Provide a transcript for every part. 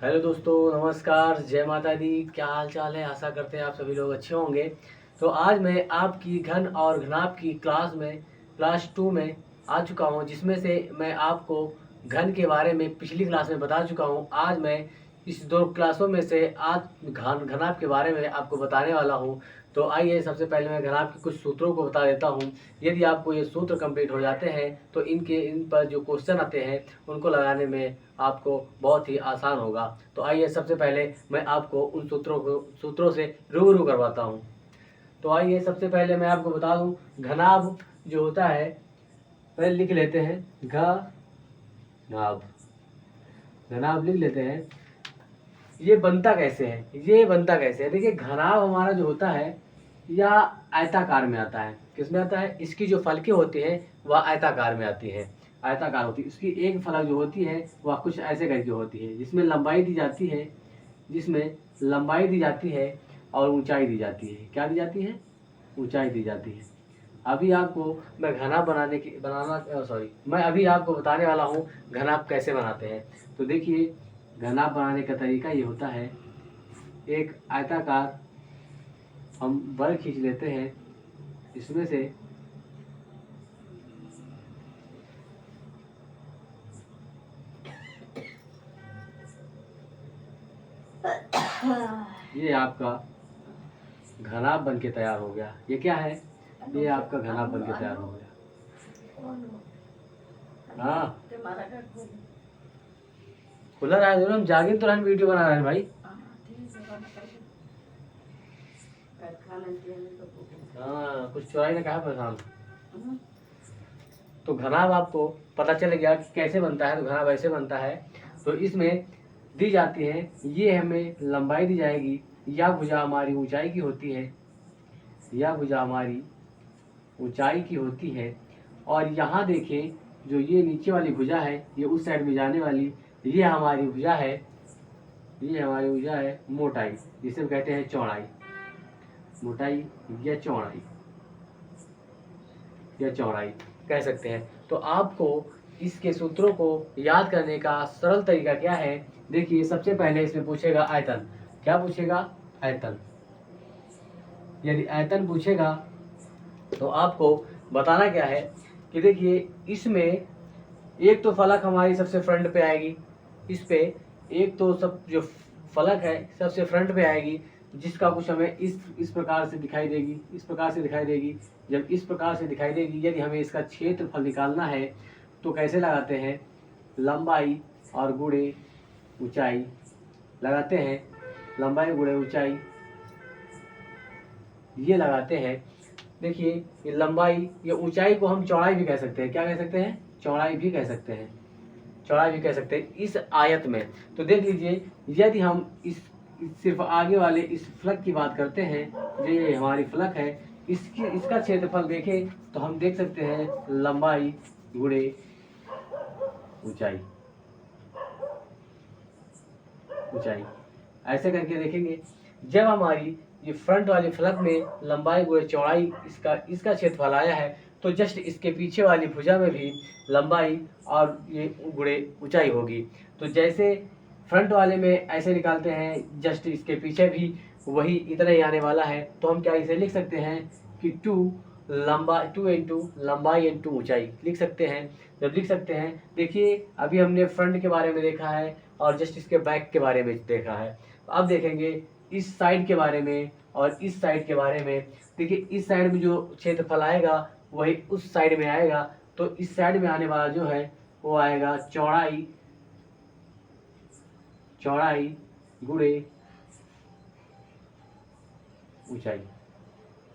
Hello दोस्तों, नमस्कार, जय माता दी। क्या हाल चाल है? आशा करते हैं आप सभी लोग अच्छे होंगे। तो आज मैं आपकी घन और घनाभ की क्लास 2 में आ चुका हूँ, जिसमें से मैं आपको घन के बारे में पिछली क्लास में बता चुका हूँ। आज मैं इस 2 क्लासों में से आज घनाभ के बारे में आपको बताने वाला हूँ। तो आइए सबसे पहले मैं घनाभ के कुछ सूत्रों को बता देता हूँ। यदि आपको ये सूत्र कंप्लीट हो जाते हैं तो इन पर जो क्वेश्चन आते हैं उनको लगाने में आपको बहुत ही आसान होगा। तो आइए सबसे पहले मैं आपको उन सूत्रों से रूबरू करवाता हूँ। तो आइए सबसे पहले मैं आपको बता दूं, घनाभ जो होता है, पहले लिख लेते हैं घनाभ। घनाभ लिख लेते हैं। ये बनता कैसे है? देखिए, घनाभ हमारा जो होता है या आयताकार में आता है। किस में आता है? इसकी जो फलकें होती हैं वह आयताकार में आती है, आयताकार होती है। इसकी एक फलक जो होती है वह कुछ ऐसे करके होती है, जिसमें लंबाई दी जाती है और ऊंचाई दी जाती है। क्या दी जाती है? ऊंचाई दी जाती है। अभी आपको मैं मैं अभी आपको बताने वाला हूँ घनाभ कैसे बनाते हैं। तो देखिए, घनाभ बनाने का तरीका ये होता है। एक आयताकार हम बल खींच लेते हैं, इसमें से ये आपका घनाभ बन के तैयार हो गया। ये क्या है? ये आपका घनाभ बन के तैयार हो गया। हाँ, खुला रहा है। हम जागिर तो रहन वीडियो बना रहे हैं भाई। हाँ, कुछ चुराई ने कहा परेशान। तो घनाभ आपको पता चल गया कि कैसे बनता है। तो घनाभ ऐसे बनता है। तो इसमें दी जाती है, ये हमें लंबाई दी जाएगी। यह भुजा हमारी ऊंचाई की होती है, यह भुजा हमारी ऊंचाई की होती है। और यहाँ देखें, जो ये नीचे वाली भुजा है, ये उस साइड में जाने वाली, ये हमारी भुजा है, ये हमारी भुजा है मोटाई, जिसे हम कहते हैं चौड़ाई। मोटाई या चौड़ाई, या चौड़ाई कह सकते हैं। तो आपको इसके सूत्रों को याद करने का सरल तरीका क्या है? देखिए, सबसे पहले इसमें पूछेगा आयतन। क्या पूछेगा? आयतन। यदि आयतन पूछेगा तो आपको बताना क्या है कि देखिए, इसमें एक तो फलक हमारी सबसे फ्रंट पे आएगी। इस पे एक तो सब जो फलक है सबसे फ्रंट पे आएगी, जिसका कुछ हमें इस प्रकार से दिखाई देगी, इस प्रकार से दिखाई देगी। जब इस प्रकार से दिखाई देगी, यदि हमें इसका क्षेत्रफल निकालना है तो कैसे लगाते हैं? लंबाई और गुणे ऊंचाई लगाते हैं। लंबाई गुणे ऊंचाई ये लगाते हैं। देखिए, ये लंबाई या ऊंचाई को हम चौड़ाई भी कह सकते हैं। क्या कह सकते हैं? चौड़ाई भी कह सकते हैं। चौड़ाई भी कह सकते हैं इस आयत में। तो देख लीजिए, यदि हम इस सिर्फ आगे वाले इस फलक की बात करते हैं, जो ये हमारी फलक है, इसका क्षेत्रफल देखें तो हम देख सकते हैं लंबाई गुणे ऊंचाई। ऊंचाई ऐसे करके देखेंगे। जब हमारी ये फ्रंट वाली फलक में लंबाई गुणे चौड़ाई इसका क्षेत्रफल आया है, तो जस्ट इसके पीछे वाली भुजा में भी लंबाई और ये गुणे ऊंचाई होगी। तो जैसे फ्रंट वाले में ऐसे निकालते हैं, जस्ट इसके पीछे भी वही इतना ही आने वाला है। तो हम क्या इसे लिख सकते हैं कि 2 इंटू लंबाई इंटू ऊंचाई लिख सकते हैं। जब लिख सकते हैं, देखिए अभी हमने फ्रंट के बारे में देखा है और जस्ट इसके बैक के बारे में देखा है। अब देखेंगे इस साइड के बारे में और इस साइड के बारे में। देखिए, इस साइड में जो क्षेत्रफल आएगा वही उस साइड में आएगा। तो इस साइड में आने वाला जो है वो आएगा चौड़ाई गुणे ऊंचाई।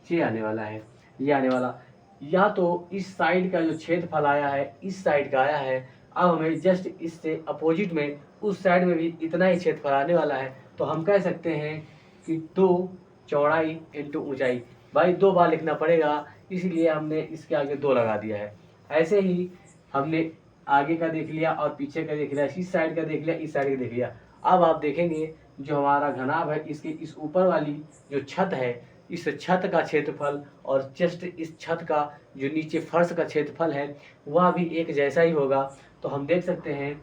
ये आने वाला है, ये आने वाला। या तो इस साइड का जो क्षेत्रफल आया है इस साइड का आया है। अब हमें जस्ट इससे अपोजिट में उस साइड में भी इतना ही क्षेत्रफल आने वाला है। तो हम कह सकते हैं कि 2 चौड़ाई इंटू ऊंचाई। भाई 2 बार लिखना पड़ेगा, इसलिए हमने इसके आगे 2 लगा दिया है। ऐसे ही हमने आगे का देख लिया और पीछे का देख लिया, इस साइड का देख लिया, इस साइड का देख लिया। अब आप देखेंगे जो हमारा घनाभ है, इसके इस ऊपर वाली जो छत है, इस छत का क्षेत्रफल और जस्ट इस छत का जो नीचे फर्श का क्षेत्रफल है वह भी एक जैसा ही होगा। तो हम देख सकते हैं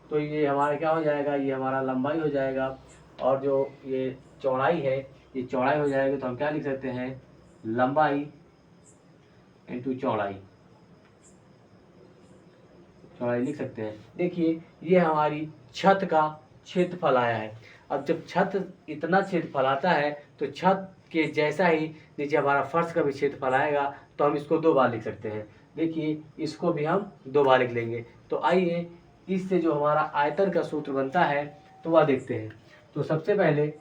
तो ये हमारा क्या हो जाएगा, ये हमारा लंबाई हो जाएगा, और जो ये चौड़ाई है ये चौड़ाई हो जाएगी। तो हम क्या लिख सकते हैं, लंबाई इंटू चौड़ाई, चौड़ाई लिख सकते हैं। देखिए ये हमारी छत का क्षेत्रफल आया है। अब जब छत इतना क्षेत्रफल आता है तो छत के जैसा ही नीचे हमारा फर्श का भी क्षेत्रफल आएगा, तो हम इसको 2 बार लिख सकते हैं। देखिए इसको भी हम 2 बार लिख लेंगे। तो आइए इससे जो हमारा आयतन का सूत्र बनता है तो वह देखते हैं। तो सबसे पहले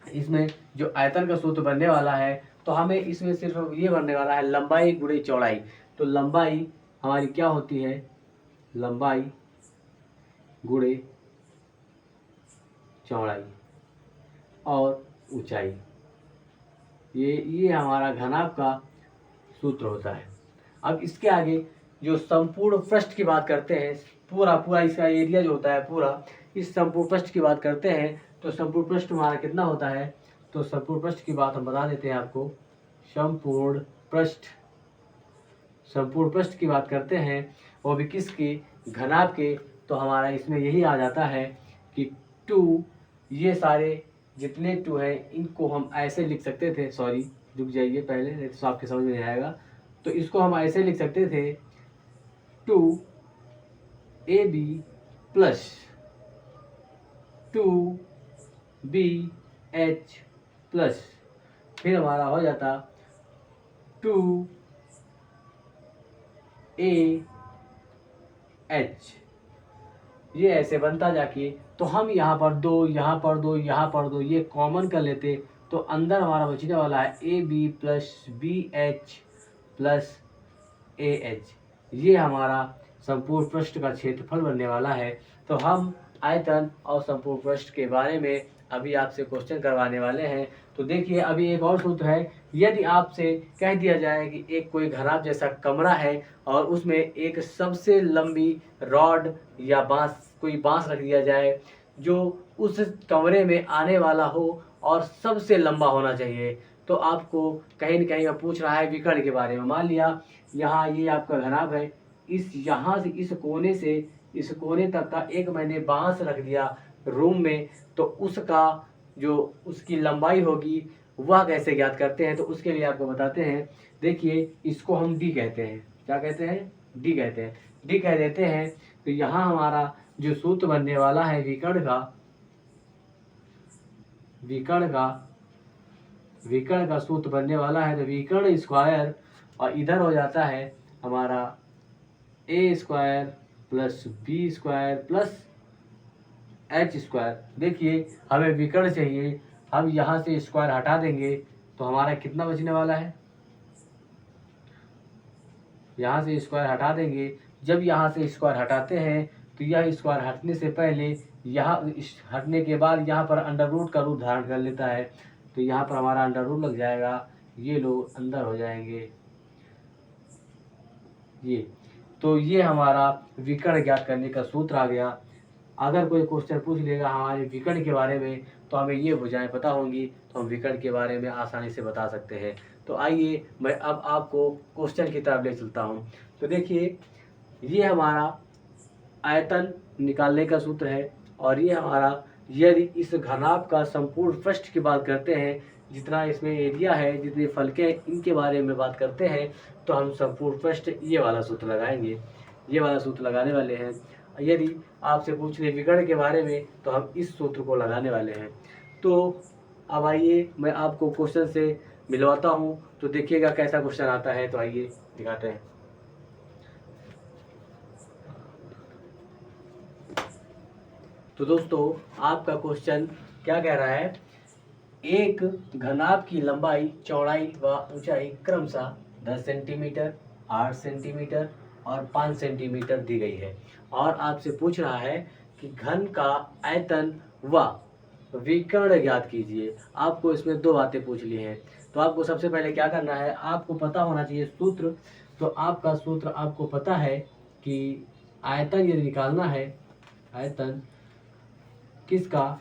इसमें जो आयतन का सूत्र बनने वाला है, तो हमें इसमें सिर्फ ये बनने वाला है लंबाई गुणे चौड़ाई। तो लंबाई हमारी क्या होती है, लंबाई गुणे चौड़ाई और ऊंचाई, ये हमारा घनाभ का सूत्र होता है। अब इसके आगे जो संपूर्ण पृष्ठ की बात करते हैं, पूरा इसका एरिया जो होता है पूरा, इस संपूर्ण पृष्ठ की बात करते हैं, तो संपूर्ण पृष्ठ हमारा कितना होता है, तो संपूर्ण पृष्ठ की बात हम बता देते हैं आपको। संपूर्ण पृष्ठ की बात करते हैं, वो भी किसकी, घनाभ के। तो हमारा इसमें यही आ जाता है कि 2, ये सारे जितने 2 हैं इनको हम ऐसे लिख सकते थे, सॉरी रुक जाइए पहले, नहीं तो आपके समझ में नहीं आएगा। तो इसको हम ऐसे लिख सकते थे 2AB प्लस 2BH प्लस, फिर हमारा हो जाता 2AH, ये ऐसे बनता जाके। तो हम यहाँ पर 2, यहाँ पर 2, यहाँ पर 2, ये कॉमन कर लेते, तो अंदर हमारा बचने वाला है AB plus BH plus AH। ये हमारा संपूर्ण पृष्ठ का क्षेत्रफल बनने वाला है। तो हम आयतन और संपूर्ण पृष्ठ के बारे में अभी आपसे क्वेश्चन करवाने वाले हैं। तो देखिए अभी एक और सूत्र है। यदि आपसे कह दिया जाए कि एक कोई घनाभ जैसा कमरा है और उसमें एक सबसे लंबी रॉड या कोई बांस रख दिया जाए जो उस कमरे में आने वाला हो और सबसे लंबा होना चाहिए, तो आपको कहीं न कहीं पूछ रहा है विकर्ण के बारे में। मान लिया यहाँ ये आपका घनाभ है, इस यहाँ से इस कोने तक का एक मैंने बांस रख दिया रूम में, तो उसका जो उसकी लंबाई होगी वह कैसे ज्ञात करते हैं, तो उसके लिए आपको बताते हैं। देखिए इसको हम डी कहते हैं, क्या कहते हैं, डी कहते हैं, डी कह देते हैं। तो यहाँ हमारा जो सूत्र बनने वाला है विकर्ण का सूत्र बनने वाला है, तो विकर्ण स्क्वायर, और इधर हो जाता है हमारा a square plus b square plus h square. देखिए हमें विकर्ण चाहिए, हम यहाँ से स्क्वायर हटा देंगे तो हमारा कितना बचने वाला है, यहाँ से स्क्वायर हटा देंगे। जब यहाँ से स्क्वायर हटाते हैं तो यह स्क्वायर हटने से पहले, यहाँ हटने के बाद यहाँ पर अंडर रूट का रूप धारण कर लेता है, तो यहाँ पर हमारा अंडर रूट लग जाएगा, ये लोग अंदर हो जाएंगे ये। तो ये हमारा विकर्ण ज्ञात करने का सूत्र आ गया। अगर कोई क्वेश्चन पूछ लेगा हमारे विकर्ण के बारे में, तो हमें ये भुजाएं पता होंगी, तो हम विकर्ण के बारे में आसानी से बता सकते हैं। तो आइए मैं अब आपको क्वेश्चन की तरफ ले चलता हूँ। तो देखिए ये हमारा आयतन निकालने का सूत्र है, और ये हमारा, यदि इस घनाभ का संपूर्ण पृष्ठ की बात करते हैं, जितना इसमें एरिया है, जितने फलके हैं, इनके बारे में बात करते हैं, तो हम संपूर्ण पृष्ठ ये वाला सूत्र लगाएंगे, ये वाला सूत्र लगाने वाले हैं। यदि आपसे पूछ ले विकर्ण के बारे में, तो हम इस सूत्र को लगाने वाले हैं। तो अब आइए मैं आपको क्वेश्चन से मिलवाता हूँ, तो देखिएगा कैसा क्वेश्चन आता है। तो आइए दिखाते हैं। तो दोस्तों आपका क्वेश्चन क्या कह रहा है, एक घनाभ की लंबाई, चौड़ाई व ऊंचाई क्रमशः 10 सेंटीमीटर, 8 सेंटीमीटर और 5 सेंटीमीटर दी गई है, और आपसे पूछ रहा है कि घन का आयतन व विकर्ण ज्ञात कीजिए। आपको इसमें 2 बातें पूछ ली हैं। तो आपको सबसे पहले क्या करना है, आपको पता होना चाहिए सूत्र। तो आपका सूत्र आपको पता है कि आयतन यदि निकालना है, आयतन किसका,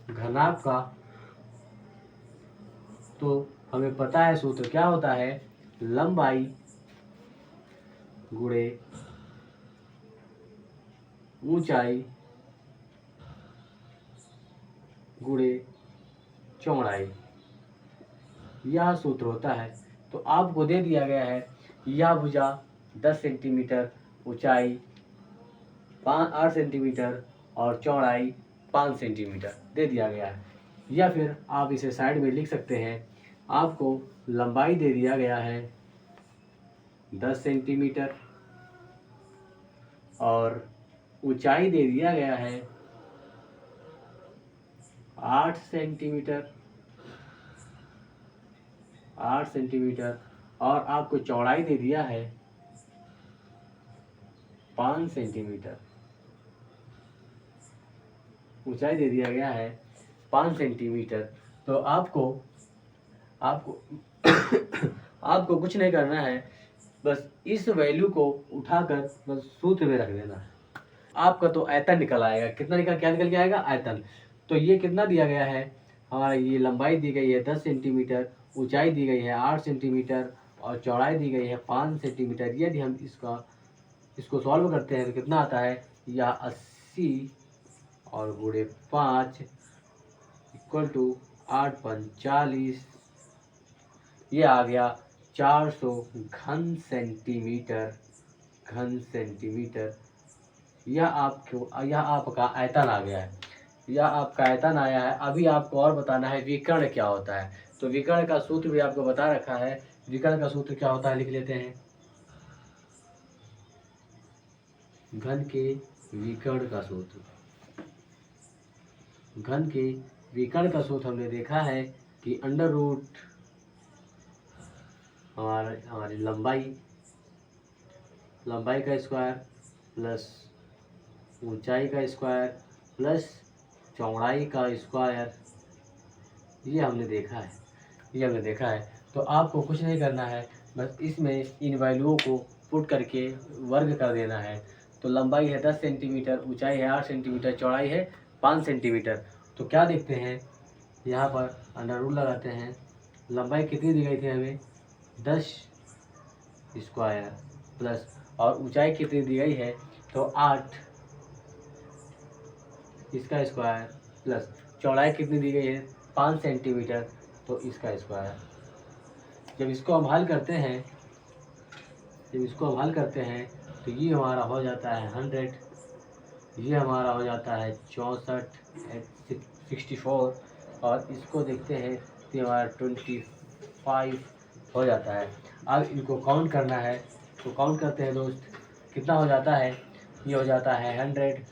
घनाभ का, तो हमें पता है सूत्र क्या होता है, लंबाई गुणे ऊंचाई गुणे चौड़ाई, यह सूत्र होता है। तो आपको दे दिया गया है यह भुजा 10 सेंटीमीटर, ऊंचाई 8 सेंटीमीटर और चौड़ाई 5 सेंटीमीटर दे दिया गया है। या फिर आप इसे साइड में लिख सकते हैं, आपको लंबाई दे दिया गया है 10 सेंटीमीटर और ऊंचाई दे दिया गया है 8 सेंटीमीटर और आपको चौड़ाई दे दिया है 5 सेंटीमीटर। ऊंचाई दे दिया गया है 5 सेंटीमीटर। तो आपको आपको कुछ नहीं करना है, बस इस वैल्यू को उठाकर बस सूत्र में रख देना है। आपका तो आयतन निकल आएगा। कितना क्या निकल के आएगा? आयतन। तो ये कितना दिया गया है हमारा, ये लंबाई दी गई है 10 सेंटीमीटर, ऊंचाई दी गई है 8 सेंटीमीटर और चौड़ाई दी गई है 5 सेंटीमीटर। यदि हम इसको सॉल्व करते हैं तो कितना आता है, या 80 और गुणे 5 इक्वल टू 8 × 40, ये आ गया 400 घन सेंटीमीटर। यह आपका आयतन आ गया है, यह आपका आयतन आया है। अभी आपको और बताना है विकर्ण क्या होता है। तो विकर्ण का सूत्र भी आपको बता रखा है। विकर्ण का सूत्र क्या होता है लिख लेते हैं। घन के विकर्ण का सूत्र, घन के विकर्ण का सूत्र हमने देखा है कि अंडर रूट हमारी लंबाई का स्क्वायर प्लस ऊंचाई का स्क्वायर प्लस चौड़ाई का स्क्वायर, ये हमने देखा है। तो आपको कुछ नहीं करना है, बस इसमें इन वैल्यूओं को पुट करके वर्ग कर देना है। तो लंबाई है 10 सेंटीमीटर, ऊंचाई है 8 सेंटीमीटर, चौड़ाई है 5 सेंटीमीटर। तो क्या देखते हैं, यहाँ पर अंडर रूट लगाते हैं। लंबाई कितनी दी गई थी हमें, 10 स्क्वायर प्लस, और ऊंचाई कितनी दी गई है तो 8 इसका स्क्वायर प्लस चौड़ाई कितनी दी गई है 5 सेंटीमीटर तो इसका स्क्वायर। जब इसको हम हल करते हैं तो ये हमारा हो जाता है 100, ये हमारा हो जाता है 64 64 और इसको देखते हैं तो हमारा 25 हो जाता है। अब इनको काउंट करना है, तो काउंट करते हैं दोस्त, कितना हो जाता है, ये हो जाता है 100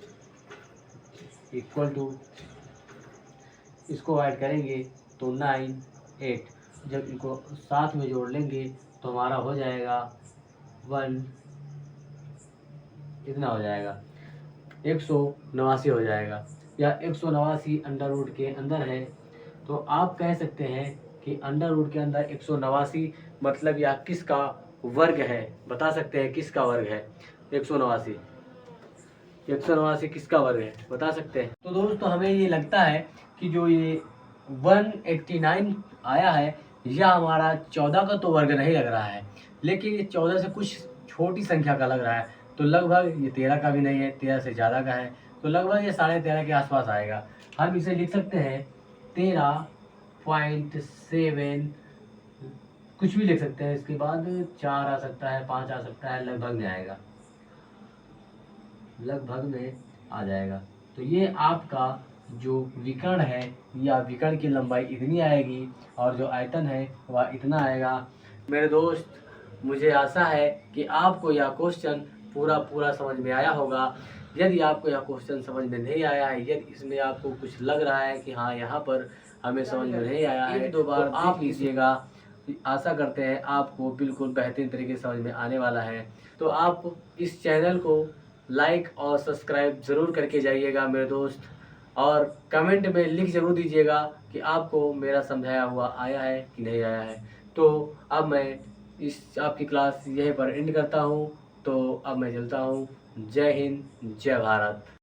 इक्वल टू, इसको ऐड करेंगे तो 9 8, जब इनको साथ में जोड़ लेंगे तो हमारा हो जाएगा 1, इतना हो जाएगा 189 हो जाएगा, या 189 अंडर रूट के अंदर है। तो आप कह सकते हैं कि अंडर रूट के अंदर 189 मतलब यह किसका वर्ग है, बता सकते हैं किसका वर्ग है 189 किसका वर्ग है बता सकते हैं। तो दोस्तों हमें ये लगता है कि जो ये 189 आया है यह हमारा 14 का तो वर्ग नहीं लग रहा है, लेकिन ये 14 से कुछ छोटी संख्या का लग रहा है। तो लगभग ये 13 का भी नहीं है, 13 से ज़्यादा का है, तो लगभग ये 13.5 के आसपास आएगा। हम इसे लिख सकते हैं 13.7, कुछ भी लिख सकते हैं, इसके बाद 4 आ सकता है, 5 आ सकता है, लगभग में आएगा, लगभग में आ जाएगा। तो ये आपका जो विकर्ण है या विकर्ण की लंबाई इतनी आएगी और जो आयतन है वह इतना आएगा। मेरे दोस्त, मुझे आशा है कि आपको यह क्वेश्चन पूरा समझ में आया होगा। यदि आपको यह क्वेश्चन समझ में नहीं आया है, यदि इसमें आपको कुछ लग रहा है कि हाँ यहाँ पर हमें समझ में नहीं आया है, 1-2 बार तो आप लीजिएगा। आशा करते हैं आपको बिल्कुल बेहतरीन तरीके से समझ में आने वाला है। तो आप इस चैनल को लाइक और सब्सक्राइब ज़रूर करके जाइएगा मेरे दोस्त, और कमेंट में लिख ज़रूर दीजिएगा कि आपको मेरा समझाया हुआ आया है कि नहीं आया है। तो अब मैं आपकी क्लास यहीं पर एंड करता हूँ। तो अब मैं चलता हूँ। जय हिंद, जय भारत।